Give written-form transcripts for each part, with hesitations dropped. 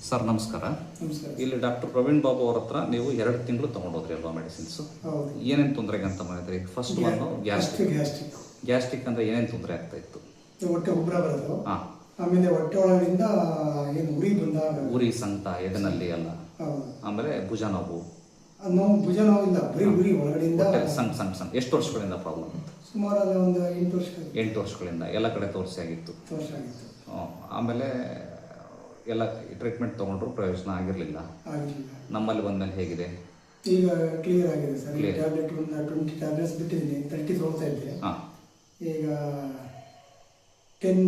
Sir ನಮಸ್ಕಾರ. ನಮಸ್ಕಾರ. ಇಲ್ಲಿ ಡಾಕ್ಟರ್ ಪ್ರವೀಣ್ ಬಾಬು ಅವ್ರ ಹತ್ರ ನೀವು 2 ತಿಂಗಳು ತಗೊಂಡೋದ್ರಿ ಅಲ್ವಾ ಮೆಡಿಸಿನ್ಸ್? ಹೌದು. ಏನೇನು ತೊಂದರೆಗೆ ಅಂತ ಮಾಡಿದ್ರಿ? ಫಸ್ಟ್ ಒಂದು ಗ್ಯಾಸ್ಟ್ರಿಕ್ ಅಂದ್ರೆ ಏನೇನು ತೊಂದರೆ ಆಗ್ತಾ ಇತ್ತು? ಹೊಟ್ಟೆ ಉಬ್ಬರ ಬರೋದು. ಹಾ. ಆಮೇಲೆ ಹೊಟ್ಟೆ ಒಳಗಡೆಯಿಂದ ಏನು ಉರಿ ಬಂದಾಗ ಉರಿ ಸಂಕಟ ಎದೆನಲ್ಲಿ ಎಲ್ಲ. ಹೌದು. ಆಮೇಲೆ ಭುಜ ನೋವು. ನೋವು ಭುಜ ನೋವಿಲ್ಲ, ಬರೀ ಉರಿ ಒಳಗಡೆಯಿಂದ. ಸಣ್ಣ ಎಷ್ಟು ವರ್ಷಗಳಿಂದ ಪ್ರಾಬ್ಲಮ್ ಇತ್ತು? ಸುಮಾರು ಒಂದು 8 ವರ್ಷ. 8 ವರ್ಷಗಳಿಂದ ಎಲ್ಲ ಕಡೆ ತೋರಿಸಿ ಆಗಿತ್ತು. ಆಮೇಲೆ ಎಲ್ಲ ಟ್ರೀಟ್ಮೆಂಟ್ ತಗೊಂಡ್ರು ಪ್ರಯೋಜನ ಆಗಿರಲಿಲ್ಲ. ನಮ್ಮಲ್ಲಿ ಬಂದ್ಮೇಲೆ ಹೇಗಿದೆ? ಈಗ ಕ್ಲಿಯರ್ ಆಗಿದೆ ಸರ್. ಟ್ಯಾಬ್ಲೆಟ್ ಒಂದು 20 ಟ್ಯಾಬ್ಲೆಟ್ಸ್ ಬಿಟ್ಟಿದ್ದೀನಿ, 30 ತಗೊಳ್ತಾ ಇದ್ದೆ. ಈಗ 10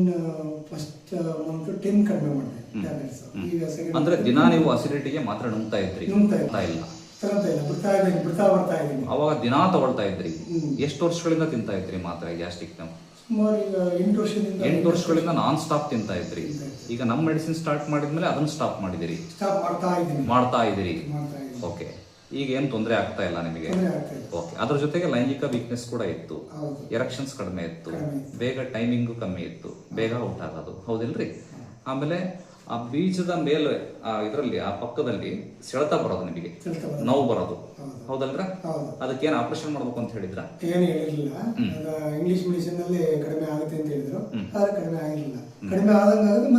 ಫಸ್ಟ್ ಮಂತ್ 10 ಕಡಿಮೆ ಮಾಡಿದೆ ಟ್ಯಾಬ್ಲೆಟ್ಸ್. ಈಗ ಸೆಕೆಂಡ್ ಅಂದ್ರೆ ದಿನ ನೀವು ಅಸಿಡಿಟಿಗೆ ಮಾತ್ರ ನುಂಗ್ತಾ ಇದ್ರಿ? ನುಂಗ್ತಾ ಇಲ್ಲ, ಬರ್ತಾ ಇದ್ದೀನಿ. ಅವಾಗ ದಿನ ತಗೊಳ್ತಾ ಇದ್ರಿ? ಎಷ್ಟು ವರ್ಷಗಳಿಂದ ತಿಂತಾ ಇದ್ರಿ ಮಾತ್ರೆ ಗ್ಯಾಸ್ಟ್ರಿಕ್ ನಾವು? ಸುಮಾರು ಈಗ 8 ವರ್ಷಗಳಿಂದ ನಾನ್ ಸ್ಟಾಪ್ ತಿಂತಾ ಇದ್ರಿ. ಈಗ ನಮ್ಮ ಮೆಡಿಸಿನ್ ಸ್ಟಾರ್ಟ್ ಮಾಡಿದ್ಮೇಲೆ ಅದನ್ನ ಸ್ಟಾಪ್ ಮಾಡಿದಿರಿ? ಸ್ಟಾಪ್ ಮಾಡ್ತಾ ಇದ್ದೀರಿ. ಓಕೆ. ಈಗ ಏನು ತೊಂದರೆ ಆಗ್ತಾ ಇಲ್ಲ ನಿಮಗೆ? ಓಕೆ. ಅದ್ರ ಜೊತೆಗೆ ಲೈಂಗಿಕ ವೀಕ್ನೆಸ್ ಕೂಡ ಇತ್ತು, ಎರೆಕ್ಷನ್ಸ್ ಕಡಿಮೆ ಇತ್ತು, ಬೇಗ ಟೈಮಿಂಗು ಕಮ್ಮಿ ಇತ್ತು, ಬೇಗ ಔಟ್ ಆಗೋದು, ಹೌದಿಲ್ರಿ? ಆಮೇಲೆ ಆ ಬೀಜದ ಮೇಲೆ ಇದರಲ್ಲಿ ಆ ಪಕ್ಕದಲ್ಲಿ ಸೆಳೆತ ಬರೋದು, ನಿಮಗೆ ನೋವು ಬರೋದು, ಹೌದಲ್ರ? ಅದಕ್ಕೇನು ಆಪರೇಷನ್ ಮಾಡ್ಬೇಕು ಅಂತ ಹೇಳಿದ್ರ? ಏನು ಹೇಳಿರ್ಲಿಲ್ಲ. ಇಂಗ್ಲಿಷ್ ಮೆಡಿಸಿನ್ ಅಲ್ಲಿ ಕಡಿಮೆ ಆಗುತ್ತೆ ಅಂತ ಹೇಳಿದ್ರು, ಆದ್ರೆ ಕಡಿಮೆ ಆಗಿಲ್ಲ. ಕಡಿಮೆ ಆದಂಗ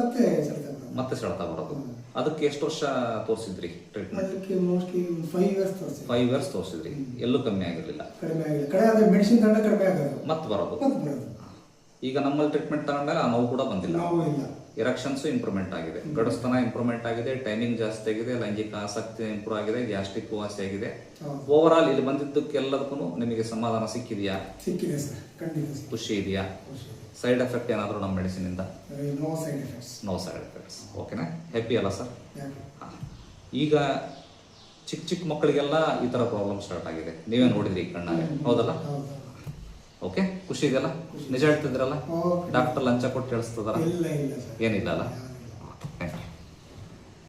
ಮತ್ತೆ ಸೆಳೆತ ಬರೋದು. ಅದಕ್ಕೆ ಎಷ್ಟು ವರ್ಷ ತೋರಿಸಿದ್ರಿ ಟ್ರೀಟ್ಮೆಂಟ್? ಅದಕ್ಕೆ ಮೋಸ್ಟ್ಲಿ 5 ಇಯರ್ಸ್ ತೋರಿಸಿದ್ರಿ. 5 ಇಯರ್ಸ್ ತೋರಿಸಿದ್ರಿ, ಎಲ್ಲೂ ಕಮ್ಮಿ ಆಗಿರ್ಲಿಲ್ಲ. ಕಡಿಮೆ ಆಗಿಲ್ಲ. ಕಡೆ ಮೆಡಿಸಿನ್ ತಗೊಂಡ ಕಡಿಮೆ ಆಗೋದು, ಮತ್ತೆ ಬರೋದು. ಈಗ ನಮ್ಮಲ್ಲಿ ಟ್ರೀಟ್ಮೆಂಟ್ ತಗೊಂಡ್ಮೇಲೆ ಆ ನೋವು ಕೂಡ ಬಂದಿಲ್ಲ. ಎರೆಕ್ಷನ್ಸ್ ಇಂಪ್ರೂವ್ಮೆಂಟ್ ಆಗಿದೆ, ಗಡಸ್ತನ ಇಂಪ್ರೂವ್ಮೆಂಟ್ ಆಗಿದೆ, ಟೈಮಿಂಗ್ ಜಾಸ್ತಿ ಆಗಿದೆ, ಲೈಂಗಿಕ ಆಸಕ್ತಿ ಇಂಪ್ರೂವ್ ಆಗಿದೆ, ಗ್ಯಾಸ್ಟ್ರಿಕ್ ವಾಸಿ ಆಗಿದೆ. ಓವರ್ ಆಲ್ ಇಲ್ಲಿ ಬಂದಿದ್ದಕ್ಕೆಲ್ಲದಕ್ಕೂ ನಿಮಗೆ ಸಮಾಧಾನ ಸಿಕ್ಕಿದೆಯಾ? ಸಿಕ್ಕಿದೆ ಸರ್, ಖಂಡಿತ. ಖುಷಿ ಇದೆಯಾ? ಸೈಡ್ ಎಫೆಕ್ಟ್ ಏನಾದರೂ ನಮ್ಮ ಮೆಡಿಸಿನ್ ಇಂದ? No side effects. No side effects. ಓಕೆನಾ? ಹ್ಯಾಪಿ ಅಲ್ಲ ಸರ್? ಈಗ ಚಿಕ್ಕ ಮಕ್ಕಳಿಗೆಲ್ಲ ಈ ತರ ಪ್ರಾಬ್ಲಮ್ ಸ್ಟಾರ್ಟ್ ಆಗಿದೆ, ನೀವೇ ನೋಡಿದ್ರಿ ಕಣ್ಣಾರೆ, ಹೌದಲ್ಲ? ಓಕೆ. ಖುಷಿ ಇದೆಯಲ್ಲ? ನಿಜ ಹೇಳ್ತಿದ್ರಲ್ಲ? ಡಾಕ್ಟರ್ ಲಂಚ ಕೊಟ್ಟು ಹೇಳಿಸ್ತದಾರ? ಏನಿಲ್ಲ ಅಲ್ಲ? Thank you.